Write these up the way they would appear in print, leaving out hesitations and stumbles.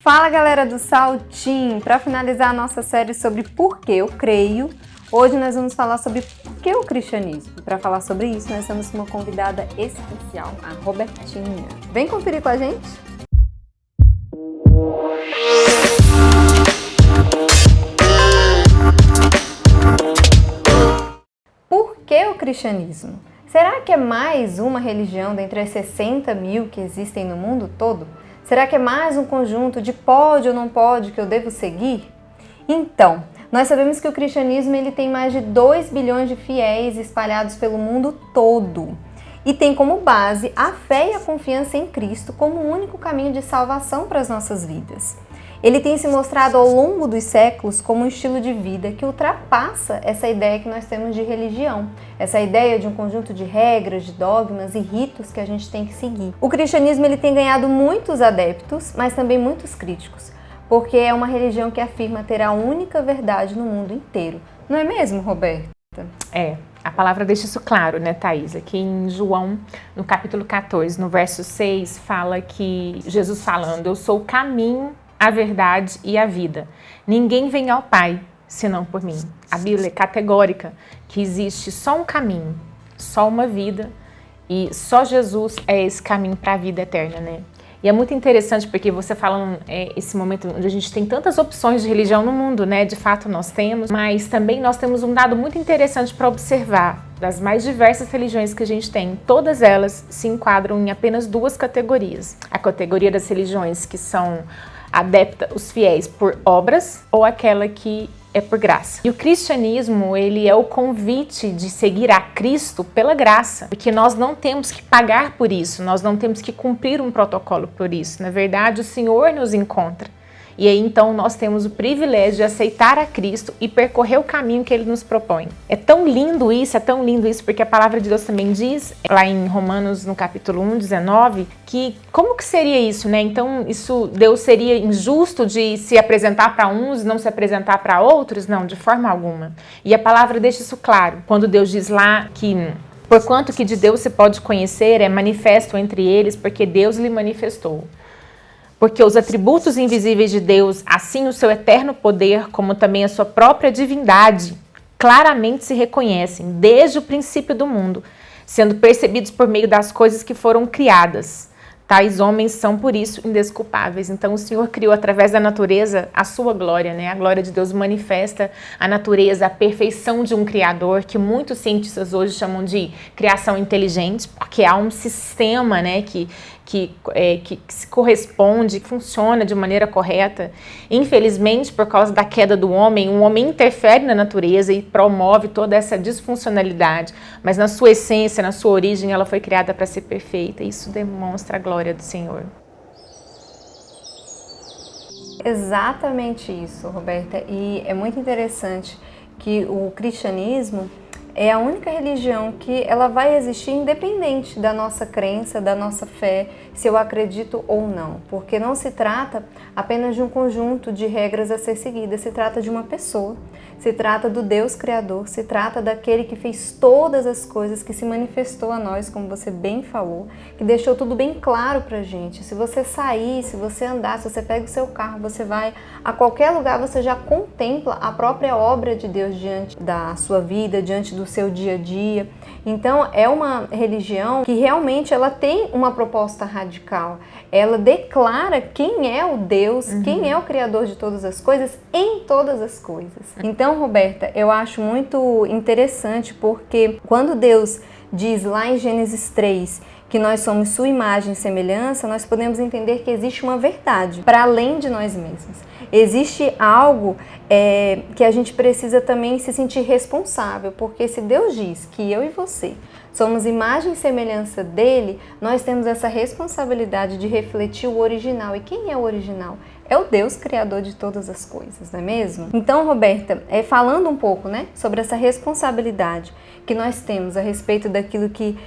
Fala galera do Saltim! Para finalizar a nossa série sobre por que eu creio, hoje nós vamos falar sobre por que o cristianismo. Para falar sobre isso, nós temos uma convidada especial, a Robertinha. Vem conferir com a gente? Por que o cristianismo? Será que é mais uma religião dentre as 60 mil que existem no mundo todo? Será que é mais um conjunto de pode ou não pode que eu devo seguir? Então, nós sabemos que o cristianismo ele tem mais de 2 bilhões de fiéis espalhados pelo mundo todo. E tem como base a fé e a confiança em Cristo como o único caminho de salvação para as nossas vidas. Ele tem se mostrado ao longo dos séculos como um estilo de vida que ultrapassa essa ideia que nós temos de religião, essa ideia de um conjunto de regras, de dogmas e ritos que a gente tem que seguir. O cristianismo ele tem ganhado muitos adeptos, mas também muitos críticos, porque é uma religião que afirma ter a única verdade no mundo inteiro. Não é mesmo, Roberta? A palavra deixa isso claro, né, Thaís? Aqui em João, no capítulo 14, no verso 6, fala que Jesus falando, eu sou o caminho, a verdade e a vida. Ninguém vem ao Pai senão por mim. A Bíblia é categórica que existe só um caminho, só uma vida e só Jesus é esse caminho para a vida eterna, né? E é muito interessante porque você falando esse momento onde a gente tem tantas opções de religião no mundo, né? De fato nós temos, mas também nós temos um dado muito interessante para observar. Das mais diversas religiões que a gente tem, todas elas se enquadram em apenas duas categorias. A categoria das religiões que são adepta os fiéis por obras ou aquela que é por graça. E o cristianismo, ele é o convite de seguir a Cristo pela graça, porque nós não temos que pagar por isso, nós não temos que cumprir um protocolo por isso. Na verdade, o Senhor nos encontra. E aí, então, nós temos o privilégio de aceitar a Cristo e percorrer o caminho que Ele nos propõe. É tão lindo isso, porque a palavra de Deus também diz, lá em Romanos, no capítulo 1, 19, que como que seria isso, né? Então, Deus seria injusto de se apresentar para uns e não se apresentar para outros? Não, de forma alguma. E a palavra deixa isso claro. Quando Deus diz lá que porquanto que de Deus se pode conhecer, é manifesto entre eles, porque Deus lhe manifestou. Porque os atributos invisíveis de Deus, assim o seu eterno poder, como também a sua própria divindade, claramente se reconhecem desde o princípio do mundo, sendo percebidos por meio das coisas que foram criadas. Tais homens são, por isso, indesculpáveis. Então, o Senhor criou através da natureza a sua glória, né? A glória de Deus manifesta a natureza, a perfeição de um Criador, que muitos cientistas hoje chamam de criação inteligente, porque há um sistema, né, que se corresponde, que funciona de maneira correta. Infelizmente, por causa da queda do homem, o homem interfere na natureza e promove toda essa disfuncionalidade. Mas na sua essência, na sua origem, ela foi criada para ser perfeita. Isso demonstra a glória do Senhor. Exatamente isso, Roberta. E é muito interessante que o cristianismo é a única religião que ela vai existir independente da nossa crença, da nossa fé, se eu acredito ou não. Porque não se trata apenas de um conjunto de regras a ser seguidas, se trata de uma pessoa, se trata do Deus Criador, se trata daquele que fez todas as coisas, que se manifestou a nós, como você bem falou, que deixou tudo bem claro pra gente. Se você sair, se você andar, se você pega o seu carro, você vai a qualquer lugar, você já contempla a própria obra de Deus diante da sua vida, diante do seu dia a dia. Então é uma religião que realmente ela tem uma proposta radical. Ela declara quem é o Deus, quem é o Criador de todas as coisas em todas as coisas. Então, Roberta, eu acho muito interessante porque quando Deus diz lá em Gênesis 3 que nós somos sua imagem e semelhança, nós podemos entender que existe uma verdade para além de nós mesmos. Existe algo que a gente precisa também se sentir responsável, porque se Deus diz que eu e você somos imagem e semelhança dele, nós temos essa responsabilidade de refletir o original. E quem é o original? É o Deus Criador de todas as coisas, não é mesmo? Então, Roberta, falando um pouco, né, sobre essa responsabilidade que nós temos a respeito daquilo que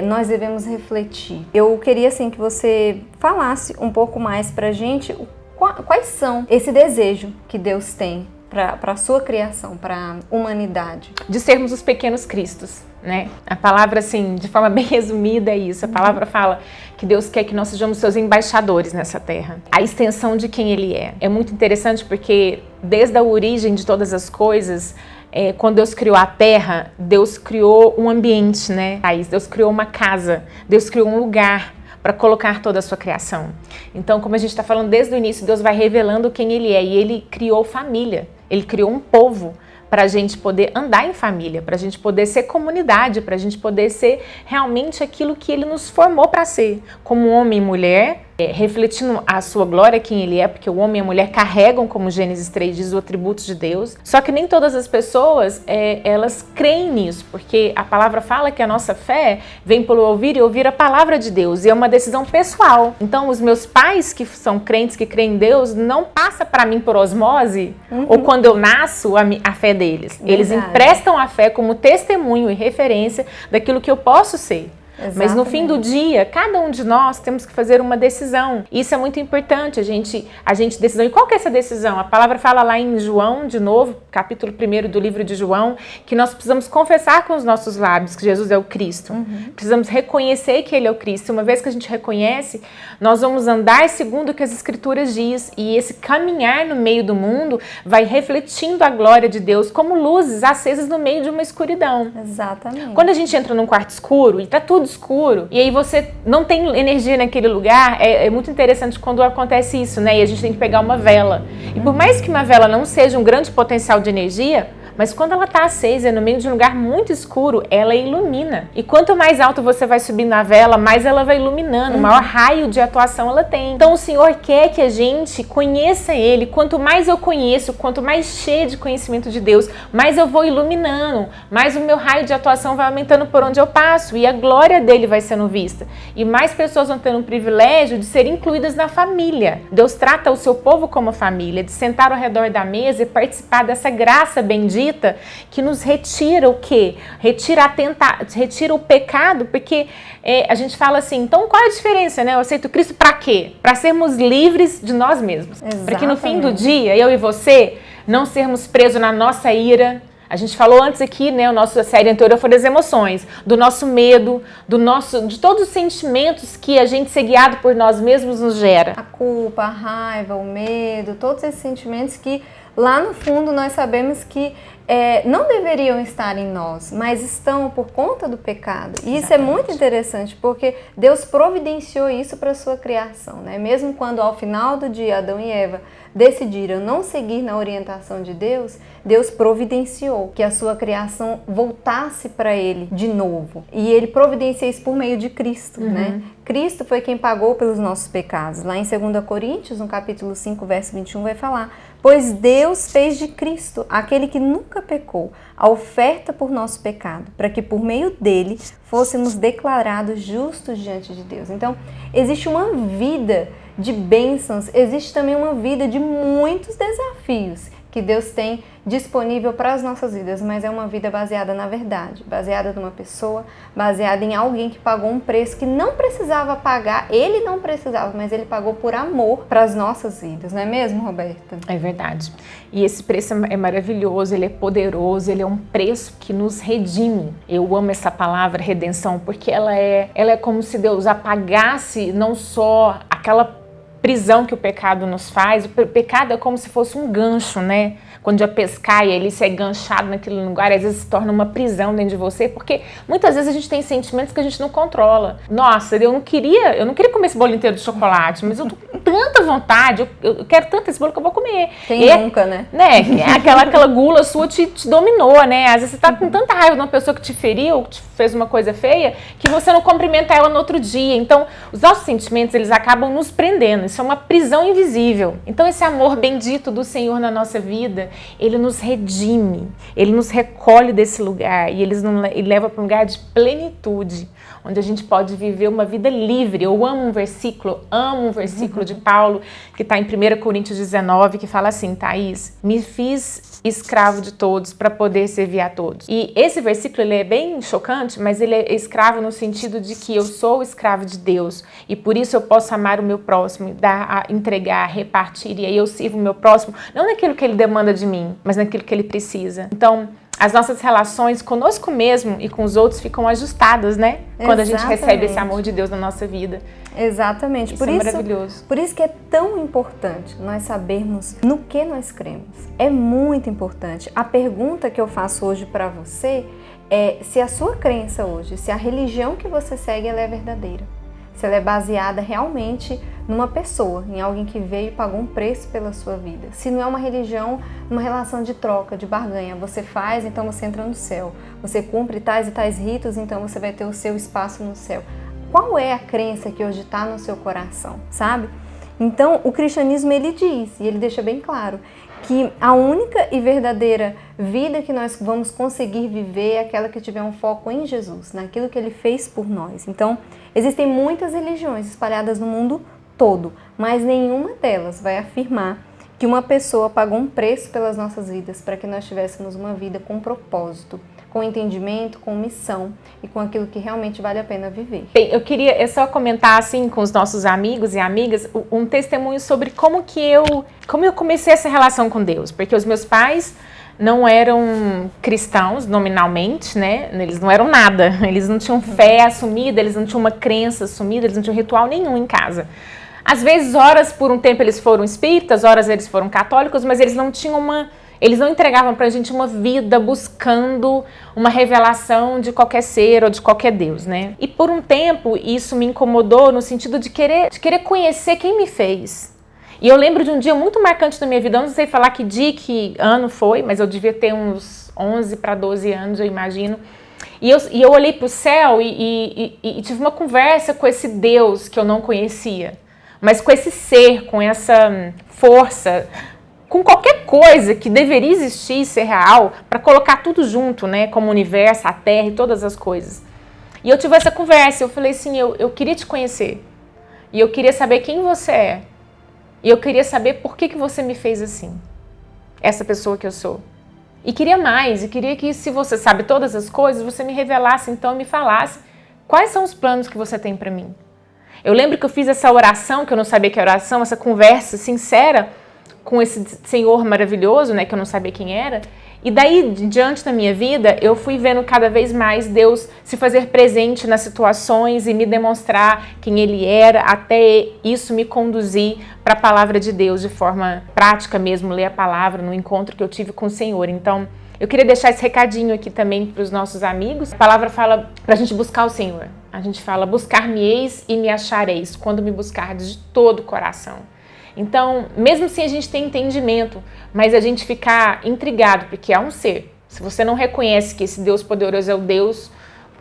nós devemos refletir, eu queria assim que você falasse um pouco mais pra gente quais são esse desejo que Deus tem para a sua criação, para a humanidade. De sermos os pequenos cristos. né? A palavra, assim, de forma bem resumida é isso. A palavra fala que Deus quer que nós sejamos seus embaixadores nessa terra. A extensão de quem Ele é. É muito interessante porque desde a origem de todas as coisas, quando Deus criou a terra, Deus criou um ambiente, né? Deus criou uma casa, Deus criou um lugar para colocar toda a sua criação. Então, como a gente está falando desde o início, Deus vai revelando quem Ele é. E Ele criou família, Ele criou um povo para a gente poder andar em família, para a gente poder ser comunidade, para a gente poder ser realmente aquilo que Ele nos formou para ser, como homem e mulher, refletindo a sua glória, quem Ele é, porque o homem e a mulher carregam, como Gênesis 3 diz, os atributos de Deus. Só que nem todas as pessoas, elas creem nisso, porque a palavra fala que a nossa fé vem pelo ouvir e ouvir a palavra de Deus, e é uma decisão pessoal. Então, os meus pais que são crentes, que creem em Deus, não passa para mim por osmose, ou quando eu nasço, a fé deles. Verdade. Eles emprestam a fé como testemunho e referência daquilo que eu posso ser. Exatamente. Mas no fim do dia, cada um de nós temos que fazer uma decisão. Isso é muito importante, a gente decisão. E qual que é essa decisão? A palavra fala lá em João, de novo, capítulo 1 do livro de João, que nós precisamos confessar com os nossos lábios que Jesus é o Cristo. Precisamos reconhecer que Ele é o Cristo. Uma vez que a gente reconhece, nós vamos andar segundo o que as Escrituras diz. E esse caminhar no meio do mundo vai refletindo a glória de Deus como luzes acesas no meio de uma escuridão. Exatamente. Quando a gente entra num quarto escuro e tá tudo escuro, e aí você não tem energia naquele lugar, é muito interessante quando acontece isso, né? E a gente tem que pegar uma vela. E por mais que uma vela não seja um grande potencial de energia, mas quando ela está acesa no meio de um lugar muito escuro, ela ilumina. E quanto mais alto você vai subir na vela, mais ela vai iluminando, maior raio de atuação ela tem. Então o Senhor quer que a gente conheça Ele. Quanto mais eu conheço, quanto mais cheio de conhecimento de Deus, mais eu vou iluminando, mais o meu raio de atuação vai aumentando por onde eu passo e a glória dele vai sendo vista. E mais pessoas vão ter um privilégio de ser incluídas na família. Deus trata o seu povo como família, de sentar ao redor da mesa e participar dessa graça bendita que nos retira o quê? Retira o pecado, porque a gente fala assim, então qual é a diferença, né? Eu aceito Cristo para quê? Para sermos livres de nós mesmos. Para que no fim do dia, eu e você, não sermos presos na nossa ira. A gente falou antes aqui, né, a nossa série anterior foi das emoções, do nosso medo, de todos os sentimentos que a gente ser guiado por nós mesmos nos gera. A culpa, a raiva, o medo, todos esses sentimentos que lá no fundo nós sabemos que não deveriam estar em nós, mas estão por conta do pecado. E isso é muito interessante, porque Deus providenciou isso para a sua criação, né? Mesmo quando ao final do dia Adão e Eva decidiram não seguir na orientação de Deus, Deus providenciou que a sua criação voltasse para Ele de novo. E Ele providencia isso por meio de Cristo, né? Cristo foi quem pagou pelos nossos pecados. Lá em 2 Coríntios, no capítulo 5, verso 21, vai falar: pois Deus fez de Cristo, aquele que nunca pecou, a oferta por nosso pecado, para que por meio dele fôssemos declarados justos diante de Deus. Então, existe uma vida de bênçãos, existe também uma vida de muitos desafios que Deus tem disponível para as nossas vidas, mas é uma vida baseada na verdade, baseada numa pessoa, baseada em alguém que pagou um preço que não precisava pagar, ele não precisava, mas ele pagou por amor para as nossas vidas, não é mesmo, Roberta? É verdade. E esse preço é maravilhoso, ele é poderoso, ele é um preço que nos redime. Eu amo essa palavra redenção, porque ela é como se Deus apagasse não só aquela prisão que o pecado nos faz. O pecado é como se fosse um gancho, né? Quando ia pescar e ele se é enganchado naquele lugar, às vezes se torna uma prisão dentro de você, porque muitas vezes a gente tem sentimentos que a gente não controla. Nossa, eu não queria comer esse bolo inteiro de chocolate, mas eu tô com tanta vontade, eu quero tanto esse bolo que eu vou comer. Quem nunca, né? Aquela gula sua te dominou, né? Às vezes você tá com tanta raiva de uma pessoa que te feriu, que te fez uma coisa feia, que você não cumprimenta ela no outro dia. Então, os nossos sentimentos, eles acabam nos prendendo. Isso é uma prisão invisível. Então, esse amor bendito do Senhor na nossa vida, ele nos redime, ele nos recolhe desse lugar e ele leva para um lugar de plenitude, onde a gente pode viver uma vida livre. Eu amo um versículo de Paulo, que está em 1 Coríntios 19, que fala assim: Thaís, me fiz escravo de todos para poder servir a todos. E esse versículo, ele é bem chocante, mas ele é escravo no sentido de que eu sou escravo de Deus e por isso eu posso amar o meu próximo, entregar, repartir, e aí eu sirvo o meu próximo, não naquilo que ele demanda de mim, mas naquilo que ele precisa. Então, as nossas relações conosco mesmo e com os outros ficam ajustadas, né? Quando a gente recebe esse amor de Deus na nossa vida. Exatamente. Isso é maravilhoso. Por isso que é tão importante nós sabermos no que nós cremos. É muito importante. A pergunta que eu faço hoje para você é se a sua crença hoje, se a religião que você segue, ela é verdadeira. Se ela é baseada realmente numa pessoa, em alguém que veio e pagou um preço pela sua vida. Se não é uma religião, uma relação de troca, de barganha. Você faz, então você entra no céu. Você cumpre tais e tais ritos, então você vai ter o seu espaço no céu. Qual é a crença que hoje está no seu coração, sabe? Então, o cristianismo, ele diz, e ele deixa bem claro, que a única e verdadeira vida que nós vamos conseguir viver é aquela que tiver um foco em Jesus, naquilo que Ele fez por nós. Então, existem muitas religiões espalhadas no mundo todo, mas nenhuma delas vai afirmar que uma pessoa pagou um preço pelas nossas vidas para que nós tivéssemos uma vida com propósito, com entendimento, com missão e com aquilo que realmente vale a pena viver. Bem, eu queria só comentar assim com os nossos amigos e amigas um testemunho sobre como eu comecei essa relação com Deus, porque os meus pais não eram cristãos nominalmente, né? Eles não eram nada, eles não tinham fé assumida, eles não tinham uma crença assumida, eles não tinham ritual nenhum em casa. Às vezes, horas por um tempo eles foram espíritas, horas eles foram católicos, mas eles não tinham eles não entregavam pra gente uma vida buscando uma revelação de qualquer ser ou de qualquer Deus, né? E por um tempo isso me incomodou no sentido de querer conhecer quem me fez. E eu lembro de um dia muito marcante na minha vida, eu não sei falar que dia, que ano foi, mas eu devia ter uns 11 para 12 anos, eu imagino. E eu olhei pro céu e tive uma conversa com esse Deus que eu não conhecia, mas com esse ser, com essa força, com qualquer coisa que deveria existir e ser real, para colocar tudo junto, né, como o universo, a Terra e todas as coisas. E eu tive essa conversa, eu falei assim, eu queria te conhecer, e eu queria saber quem você é, e eu queria saber por que você me fez assim, essa pessoa que eu sou. E queria mais, e queria que, se você sabe todas as coisas, você me revelasse então e me falasse quais são os planos que você tem para mim. Eu lembro que eu fiz essa oração, que eu não sabia que era oração, essa conversa sincera com esse Senhor maravilhoso, né, que eu não sabia quem era, e daí, diante da minha vida, eu fui vendo cada vez mais Deus se fazer presente nas situações e me demonstrar quem Ele era, até isso me conduzir para a palavra de Deus de forma prática mesmo, ler a palavra no encontro que eu tive com o Senhor. Então, eu queria deixar esse recadinho aqui também para os nossos amigos. A palavra fala para a gente buscar o Senhor. A gente fala, buscar-me-eis e me achareis, quando me buscardes de todo o coração. Então, mesmo sem a gente ter entendimento, mas a gente ficar intrigado, porque há um ser. Se você não reconhece que esse Deus poderoso é o Deus,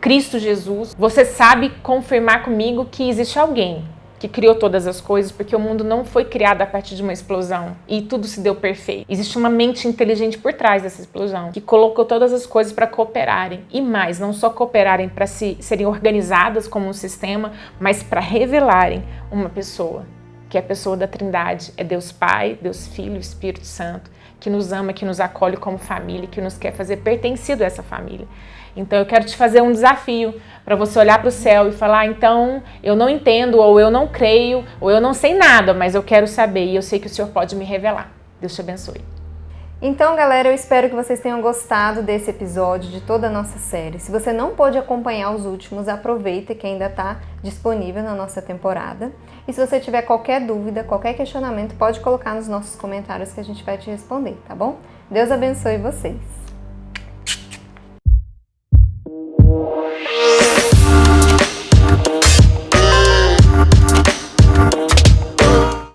Cristo Jesus, você sabe confirmar comigo que existe alguém que criou todas as coisas, porque o mundo não foi criado a partir de uma explosão e tudo se deu perfeito. Existe uma mente inteligente por trás dessa explosão, que colocou todas as coisas para cooperarem. E mais, não só cooperarem para serem organizadas como um sistema, mas para revelarem uma pessoa, que é a pessoa da Trindade, é Deus Pai, Deus Filho, Espírito Santo, que nos ama, que nos acolhe como família, que nos quer fazer pertencido a essa família. Então eu quero te fazer um desafio para você olhar para o céu e falar, então eu não entendo, ou eu não creio, ou eu não sei nada, mas eu quero saber e eu sei que o Senhor pode me revelar. Deus te abençoe. Então, galera, eu espero que vocês tenham gostado desse episódio, de toda a nossa série. Se você não pôde acompanhar os últimos, aproveita que ainda está disponível na nossa temporada. E se você tiver qualquer dúvida, qualquer questionamento, pode colocar nos nossos comentários que a gente vai te responder, tá bom? Deus abençoe vocês!